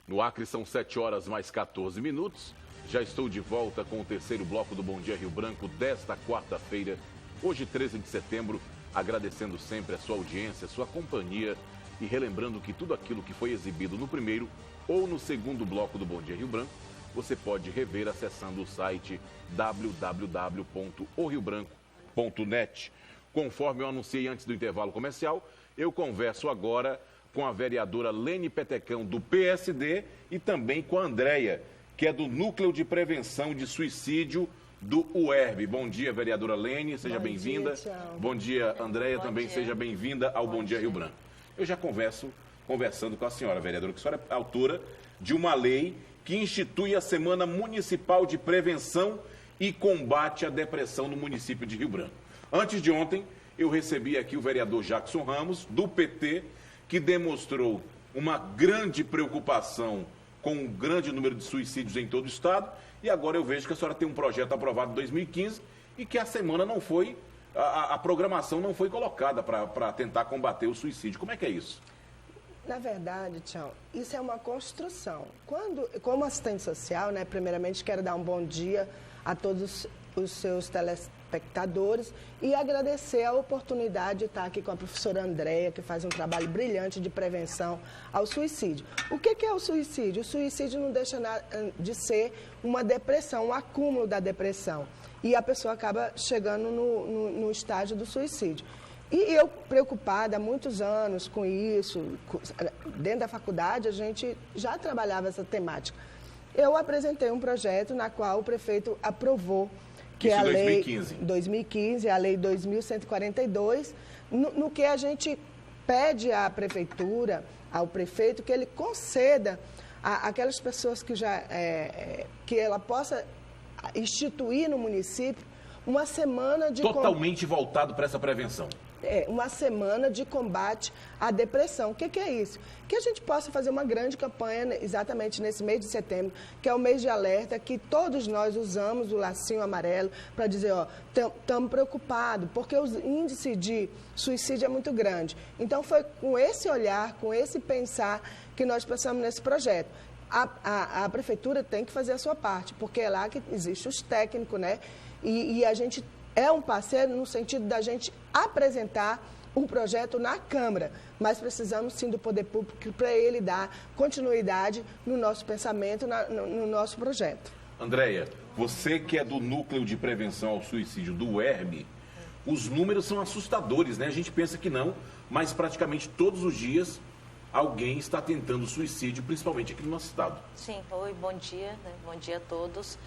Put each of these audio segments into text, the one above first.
No Acre são 7 horas mais 14 minutos. Já estou de volta com o terceiro bloco do Bom Dia Rio Branco desta quarta-feira, hoje 13 de setembro, agradecendo sempre a sua audiência, a sua companhia e relembrando que tudo aquilo que foi exibido no primeiro ou no segundo bloco do Bom Dia Rio Branco, você pode rever acessando o site www.oriobranco.net. Conforme eu anunciei antes do intervalo comercial, eu converso agora com a vereadora Lene Petecão, do PSD, e também com a Andréia, que é do Núcleo de Prevenção de Suicídio do UERB. Bom dia, vereadora Lene, seja bem-vinda. Bom dia, Andréia, também seja bem-vinda ao Bom Dia Rio Branco. Eu já conversando com a senhora, vereadora, que a senhora é autora de uma lei que institui a Semana Municipal de Prevenção e Combate à Depressão no município de Rio Branco. Antes de ontem, eu recebi aqui o vereador Jackson Ramos, do PT, que demonstrou uma grande preocupação com um grande número de suicídios em todo o estado. E agora eu vejo que a senhora tem um projeto aprovado em 2015 e que a semana não foi, a programação não foi colocada para tentar combater o suicídio. Como é que é isso? Na verdade, Tião, isso é uma construção. Como assistente social, né, primeiramente quero dar um bom dia a todos os seus telespectadores e agradecer a oportunidade de estar aqui com a professora Andréia, que faz um trabalho brilhante de prevenção ao suicídio. O que é o suicídio? O suicídio não deixa de ser uma depressão, um acúmulo da depressão. E a pessoa acaba chegando no estágio do suicídio. E eu, preocupada há muitos anos com isso, dentro da faculdade a gente já trabalhava essa temática. Eu apresentei um projeto na qual o prefeito aprovou, que é a lei 2015, a lei 2142, no que a gente pede à prefeitura, ao prefeito, que ele conceda aquelas pessoas que que ela possa instituir no município uma semana de... Totalmente voltado para essa prevenção. Uma semana de combate à depressão. O que é isso? Que a gente possa fazer uma grande campanha exatamente nesse mês de setembro, que é o mês de alerta, que todos nós usamos o lacinho amarelo para dizer, estamos preocupados, porque o índice de suicídio é muito grande. Então, foi com esse olhar, com esse pensar, que nós pensamos nesse projeto. A prefeitura tem que fazer a sua parte, porque é lá que existe os técnicos, né? E a gente é um parceiro no sentido da gente apresentar um projeto na Câmara, mas precisamos sim do poder público para ele dar continuidade no nosso pensamento, no nosso projeto. Andréia, você que é do Núcleo de Prevenção ao Suicídio do UERB, os números são assustadores, né? A gente pensa que não, mas praticamente todos os dias alguém está tentando suicídio, principalmente aqui no nosso estado. Sim, oi, bom dia, né? Bom dia a todos.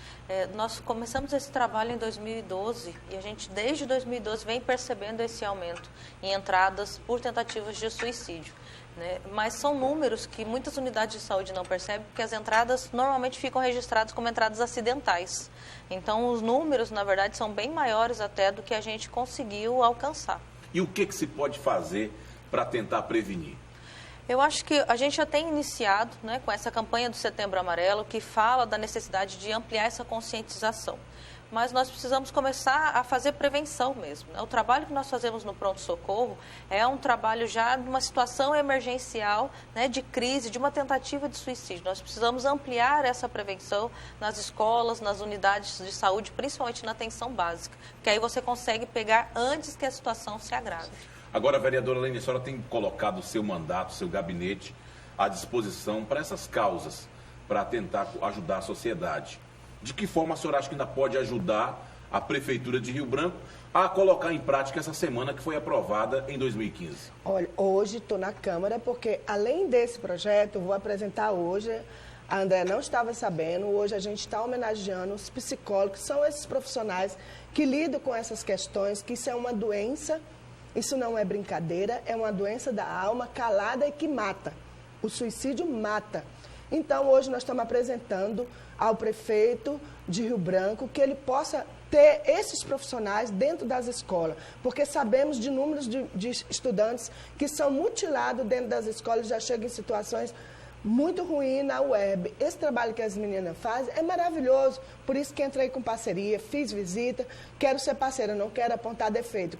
Nós começamos esse trabalho em 2012 e a gente, desde 2012, vem percebendo esse aumento em entradas por tentativas de suicídio, né? Mas são números que muitas unidades de saúde não percebem, porque as entradas normalmente ficam registradas como entradas acidentais. Então, os números, na verdade, são bem maiores até do que a gente conseguiu alcançar. E o que se pode fazer para tentar prevenir? Eu acho que a gente já tem iniciado, né, com essa campanha do Setembro Amarelo, que fala da necessidade de ampliar essa conscientização. Mas nós precisamos começar a fazer prevenção mesmo, né? O trabalho que nós fazemos no pronto-socorro é um trabalho já de uma situação emergencial, né, de crise, de uma tentativa de suicídio. Nós precisamos ampliar essa prevenção nas escolas, nas unidades de saúde, principalmente na atenção básica, porque aí você consegue pegar antes que a situação se agrave. Agora, vereadora Lene, a senhora tem colocado o seu mandato, o seu gabinete à disposição para essas causas, para tentar ajudar a sociedade. De que forma a senhora acha que ainda pode ajudar a Prefeitura de Rio Branco a colocar em prática essa semana que foi aprovada em 2015? Olha, hoje estou na Câmara porque, além desse projeto, vou apresentar hoje, a Andréia não estava sabendo, hoje a gente está homenageando os psicólogos, que são esses profissionais que lidam com essas questões, que isso é uma doença. Isso não é brincadeira, é uma doença da alma calada e que mata. O suicídio mata. Então, hoje nós estamos apresentando ao prefeito de Rio Branco que ele possa ter esses profissionais dentro das escolas, porque sabemos de números de estudantes que são mutilados dentro das escolas, já chegam em situações muito ruim na UERB. Esse trabalho que as meninas fazem é maravilhoso, por isso que entrei com parceria, fiz visita, quero ser parceira, não quero apontar defeito,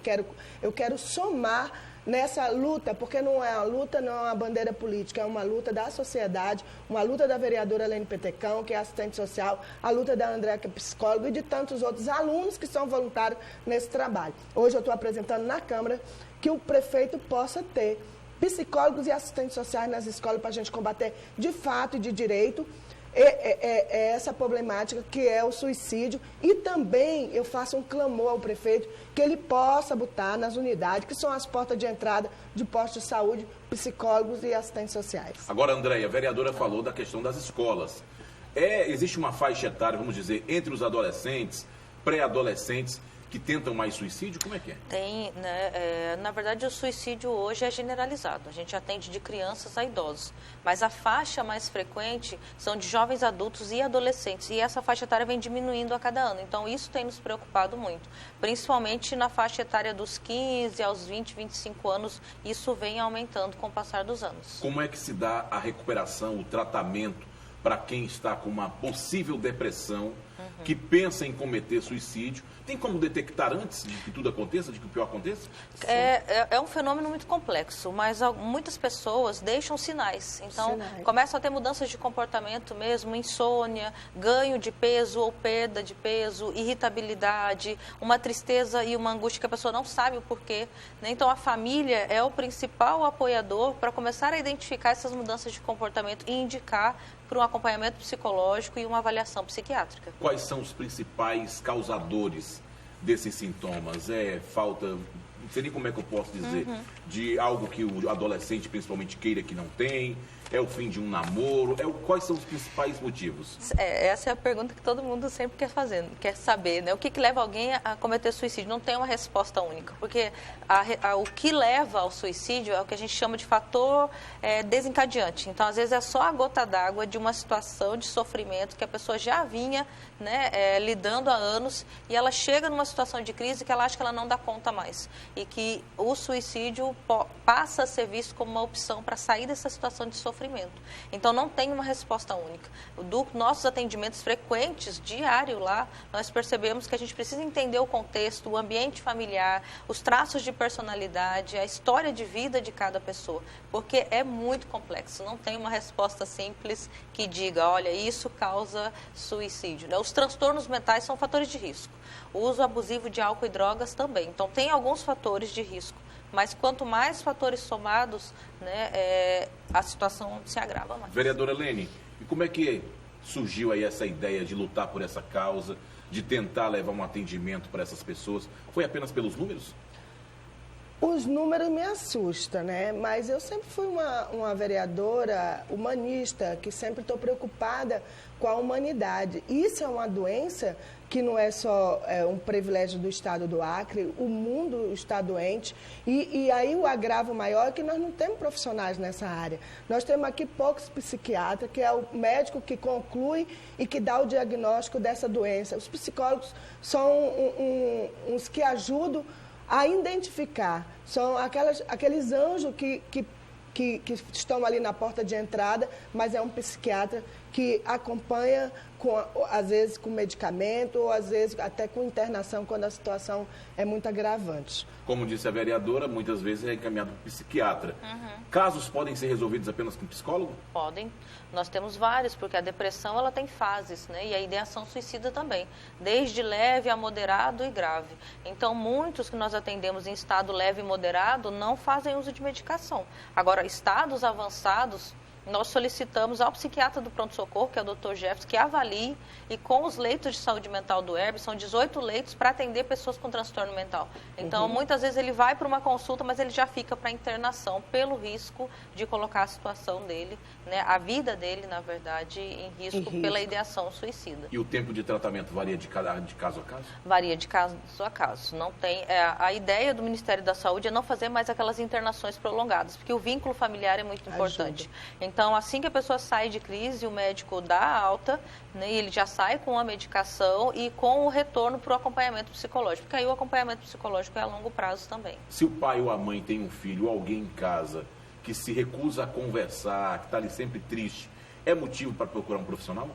eu quero somar nessa luta, porque não é uma luta, não é uma bandeira política, é uma luta da sociedade, uma luta da vereadora Lene Petecão, que é assistente social, a luta da Andréa, que é psicóloga, e de tantos outros alunos que são voluntários nesse trabalho. Hoje eu estou apresentando na Câmara que o prefeito possa ter psicólogos e assistentes sociais nas escolas para a gente combater de fato e de direito essa problemática que é o suicídio. E também eu faço um clamor ao prefeito que ele possa botar nas unidades, que são as portas de entrada de postos de saúde, psicólogos e assistentes sociais. Agora, Andréia, a vereadora falou da questão das escolas. Existe uma faixa etária, vamos dizer, entre os adolescentes, pré-adolescentes, que tentam mais suicídio? Como é que é? Tem, né? Na verdade, o suicídio hoje é generalizado. A gente atende de crianças a idosos. Mas a faixa mais frequente são de jovens adultos e adolescentes. E essa faixa etária vem diminuindo a cada ano. Então, isso tem nos preocupado muito. Principalmente na faixa etária dos 15 aos 20, 25 anos. Isso vem aumentando com o passar dos anos. Como é que se dá a recuperação, o tratamento para quem está com uma possível depressão, que pensa em cometer suicídio? Tem como detectar antes de que tudo aconteça, de que o pior aconteça? É um fenômeno muito complexo, mas muitas pessoas deixam sinais. Então, começam a ter mudanças de comportamento mesmo, insônia, ganho de peso ou perda de peso, irritabilidade, uma tristeza e uma angústia que a pessoa não sabe o porquê, né? Então, a família é o principal apoiador para começar a identificar essas mudanças de comportamento e indicar para um acompanhamento psicológico e uma avaliação psiquiátrica. Quais são os principais causadores desses sintomas? Falta, não sei nem como é que eu posso dizer, de algo que o adolescente principalmente queira que não tem? É o fim de um namoro? Quais são os principais motivos? Essa é a pergunta que todo mundo sempre quer saber, né? O que leva alguém a cometer suicídio? Não tem uma resposta única, porque o que leva ao suicídio é o que a gente chama de fator desencadeante. Então, às vezes, é só a gota d'água de uma situação de sofrimento que a pessoa já vinha, né, lidando há anos, e ela chega numa situação de crise que ela acha que ela não dá conta mais. E que o suicídio passa a ser visto como uma opção para sair dessa situação de sofrimento. Então, não tem uma resposta única. Nossos atendimentos frequentes, diário lá, nós percebemos que a gente precisa entender o contexto, o ambiente familiar, os traços de personalidade, a história de vida de cada pessoa, porque é muito complexo. Não tem uma resposta simples que diga, olha, isso causa suicídio, né? Os transtornos mentais são fatores de risco. O uso abusivo de álcool e drogas também. Então, tem alguns fatores de risco. Mas quanto mais fatores somados, né, a situação se agrava mais. Vereadora Lene, e como é que surgiu aí essa ideia de lutar por essa causa, de tentar levar um atendimento para essas pessoas? Foi apenas pelos números? Os números me assustam, né? Mas eu sempre fui uma vereadora humanista, que sempre estou preocupada com a humanidade. Isso é uma doença que não é só um privilégio do Estado do Acre, o mundo está doente. E aí o agravo maior é que nós não temos profissionais nessa área. Nós temos aqui poucos psiquiatras, que é o médico que conclui e que dá o diagnóstico dessa doença. Os psicólogos são uns que ajudam a identificar. São aqueles anjos que estão ali na porta de entrada, mas é um psiquiatra que acompanha, às vezes com medicamento, ou às vezes até com internação, quando a situação é muito agravante. Como disse a vereadora, muitas vezes é encaminhado para o psiquiatra. Casos podem ser resolvidos apenas com psicólogo? Podem. Nós temos vários, porque a depressão ela tem fases, né? E a ideação suicida também, desde leve a moderado e grave. Então, muitos que nós atendemos em estado leve e moderado não fazem uso de medicação. Agora, estados avançados, nós solicitamos ao psiquiatra do pronto-socorro, que é o Dr. Jefferson, que avalie, e com os leitos de saúde mental do Herb, são 18 leitos para atender pessoas com transtorno mental. Então, muitas vezes ele vai para uma consulta, mas ele já fica para internação, pelo risco de colocar a situação dele, né, a vida dele, na verdade, em risco pela ideação suicida. E o tempo de tratamento varia de caso a caso? Varia de caso a caso. Não tem, a ideia do Ministério da Saúde é não fazer mais aquelas internações prolongadas, porque o vínculo familiar é muito importante. Então, assim que a pessoa sai de crise, o médico dá a alta, né, e ele já sai com a medicação e com o retorno para o acompanhamento psicológico, porque aí o acompanhamento psicológico é a longo prazo também. Se o pai ou a mãe tem um filho ou alguém em casa que se recusa a conversar, que está ali sempre triste, é motivo para procurar um profissional?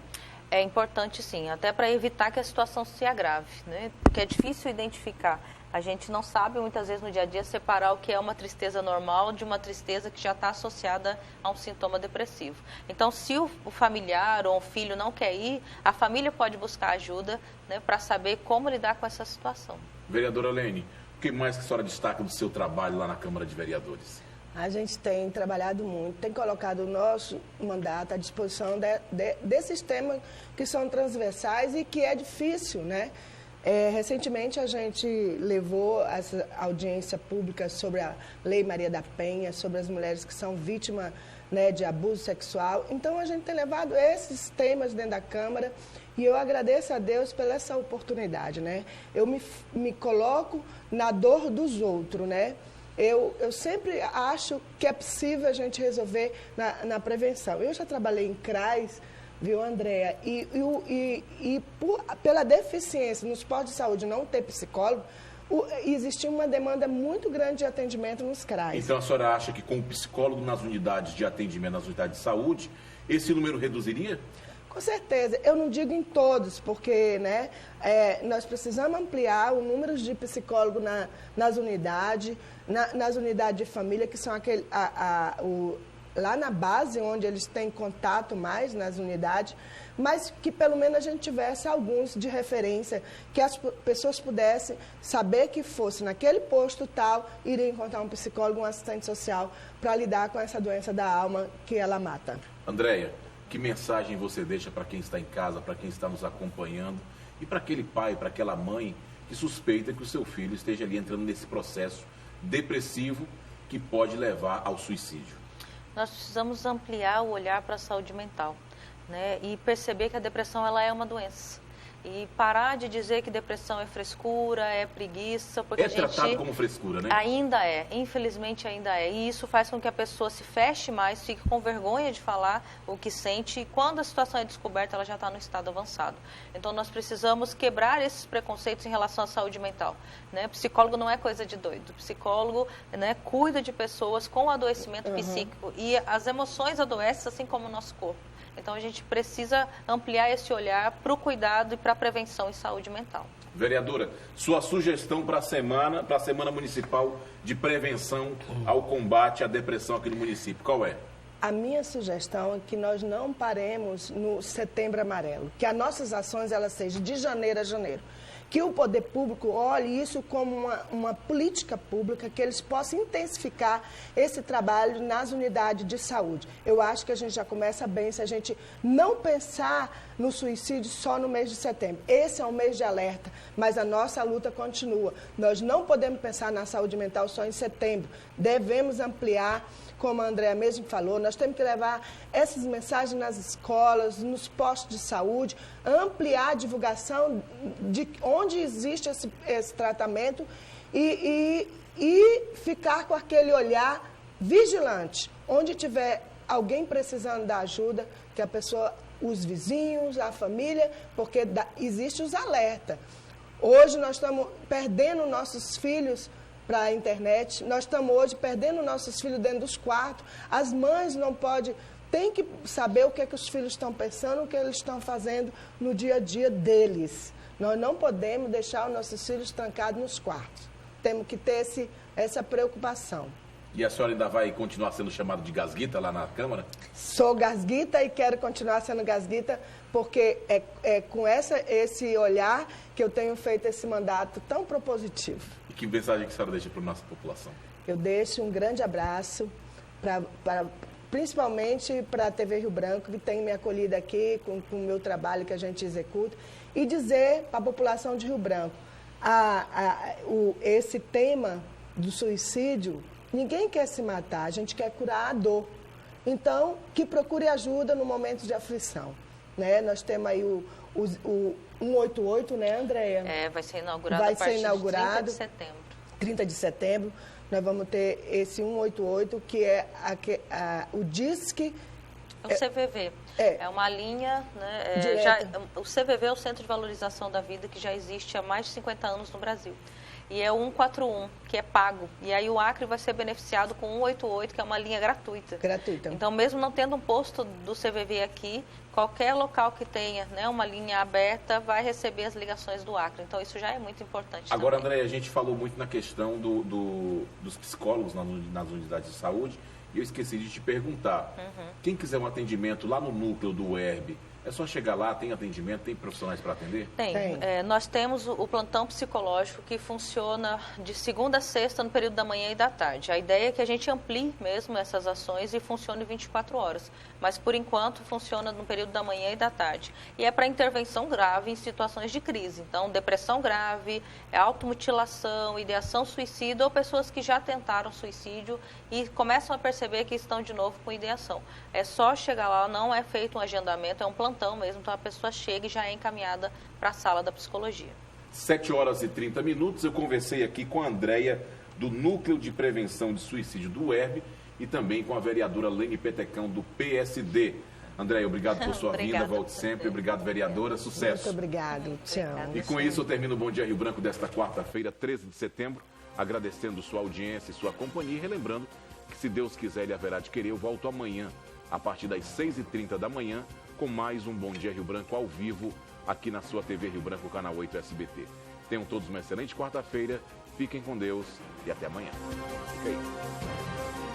É importante sim, até para evitar que a situação se agrave, né? Porque é difícil identificar A gente não sabe, muitas vezes, no dia a dia, separar o que é uma tristeza normal de uma tristeza que já está associada a um sintoma depressivo. Então, se o familiar ou o filho não quer ir, a família pode buscar ajuda, né, para saber como lidar com essa situação. Vereadora Lene, o que mais que a senhora destaca do seu trabalho lá na Câmara de Vereadores? A gente tem trabalhado muito, tem colocado o nosso mandato à disposição desses temas que são transversais e que é difícil, né? Recentemente a gente levou essa audiência pública sobre a Lei Maria da Penha, sobre as mulheres que são vítimas, né, de abuso sexual. Então a gente tem levado esses temas dentro da Câmara e eu agradeço a Deus pela essa oportunidade, né? Eu me coloco na dor dos outros, né? Eu sempre acho que é possível a gente resolver na prevenção. Eu já trabalhei em CRAS, viu, Andréa? Pela deficiência nos postos de saúde não ter psicólogo, existia uma demanda muito grande de atendimento nos CRAS. Então a senhora acha que com o psicólogo nas unidades de atendimento, nas unidades de saúde, esse número reduziria? Com certeza. Eu não digo em todos, porque, né, nós precisamos ampliar o número de psicólogos nas unidades, nas unidades de família, que são lá na base, onde eles têm contato mais nas unidades, mas que pelo menos a gente tivesse alguns de referência, que as pessoas pudessem saber que fosse naquele posto tal, iria encontrar um psicólogo, um assistente social, para lidar com essa doença da alma que ela mata. Andréia, que mensagem você deixa para quem está em casa, para quem está nos acompanhando e para aquele pai, para aquela mãe que suspeita que o seu filho esteja ali entrando nesse processo depressivo que pode levar ao suicídio? Nós precisamos ampliar o olhar para a saúde mental, né? E perceber que a depressão ela é uma doença. E parar de dizer que depressão é frescura, é preguiça, porque a gente... É tratado como frescura, né? Ainda é, infelizmente ainda é. E isso faz com que a pessoa se feche mais, fique com vergonha de falar o que sente. E quando a situação é descoberta, ela já está no estado avançado. Então, nós precisamos quebrar esses preconceitos em relação à saúde mental, né? Psicólogo não é coisa de doido. Psicólogo, né, cuida de pessoas com adoecimento psíquico. E as emoções adoecem, assim como o nosso corpo. Então, a gente precisa ampliar esse olhar para o cuidado e para a prevenção em saúde mental. Vereadora, sua sugestão para a Semana Municipal de Prevenção ao Combate à Depressão aqui no município, qual é? A minha sugestão é que nós não paremos no Setembro Amarelo, que as nossas ações elas sejam de janeiro a janeiro. Que o poder público olhe isso como uma política pública, que eles possam intensificar esse trabalho nas unidades de saúde. Eu acho que a gente já começa bem se a gente não pensar no suicídio só no mês de setembro. Esse é um mês de alerta, mas a nossa luta continua. Nós não podemos pensar na saúde mental só em setembro. Devemos ampliar, como a Andréa mesmo falou, nós temos que levar essas mensagens nas escolas, nos postos de saúde, ampliar a divulgação de onde existe esse tratamento e ficar com aquele olhar vigilante. Onde tiver alguém precisando da ajuda, que a pessoa, os vizinhos, a família, porque existe os alertas. Hoje nós estamos perdendo nossos filhos para a internet, nós estamos hoje perdendo nossos filhos dentro dos quartos, as mães não podem, tem que saber o que é que os filhos estão pensando, o que eles estão fazendo no dia a dia deles. Nós não podemos deixar os nossos filhos trancados nos quartos, temos que ter essa preocupação. E a senhora ainda vai continuar sendo chamada de gasguita lá na Câmara? Sou gasguita e quero continuar sendo gasguita, porque é com esse olhar que eu tenho feito esse mandato tão propositivo. E que mensagem que a senhora deixa para a nossa população? Eu deixo um grande abraço, principalmente para a TV Rio Branco, que tem me acolhido aqui com o meu trabalho que a gente executa, e dizer para a população de Rio Branco, esse tema do suicídio, ninguém quer se matar, a gente quer curar a dor. Então, que procure ajuda no momento de aflição. Né? Nós temos aí o 188, né, Andréa? Vai ser inaugurado a partir de 30 de setembro. 30 de setembro, nós vamos ter esse 188, que é o DISC. O CVV. É uma linha, né? O CVV é o Centro de Valorização da Vida, que já existe há mais de 50 anos no Brasil. e é o 141, que é pago. E aí o Acre vai ser beneficiado com o 188, que é uma linha gratuita. Gratuita. Então, mesmo não tendo um posto do CVV aqui, qualquer local que tenha, né, uma linha aberta vai receber as ligações do Acre. Então, isso já é muito importante. Agora, também. André, a gente falou muito na questão dos psicólogos nas unidades de saúde, e eu esqueci de te perguntar. Quem quiser um atendimento lá no núcleo do UERB, é só chegar lá, tem atendimento, tem profissionais para atender? Tem. Nós temos o plantão psicológico que funciona de segunda a sexta no período da manhã e da tarde. A ideia é que a gente amplie mesmo essas ações e funcione 24 horas. Mas, por enquanto, funciona no período da manhã e da tarde. E é para intervenção grave em situações de crise. Então, depressão grave, automutilação, ideação suicida ou pessoas que já tentaram suicídio e começam a perceber que estão de novo com ideação. É só chegar lá, não é feito um agendamento, é um plantão mesmo, então a pessoa chega e já é encaminhada para a sala da psicologia. 7h30, eu conversei aqui com a Andréia, do Núcleo de Prevenção de Suicídio do UERB, e também com a vereadora Lene Petecão, do PSD. Andréia, obrigado por sua vinda, volte sempre. Obrigado, vereadora, sucesso. Muito obrigado, te amo. E com isso eu termino o Bom Dia Rio Branco desta quarta-feira, 13 de setembro, agradecendo sua audiência e sua companhia, e relembrando que, se Deus quiser, Ele haverá de querer, eu volto amanhã, a partir das 6h30 da manhã, com mais um Bom Dia Rio Branco ao vivo, aqui na sua TV Rio Branco, canal 8 SBT. Tenham todos uma excelente quarta-feira, fiquem com Deus e até amanhã. Fica aí.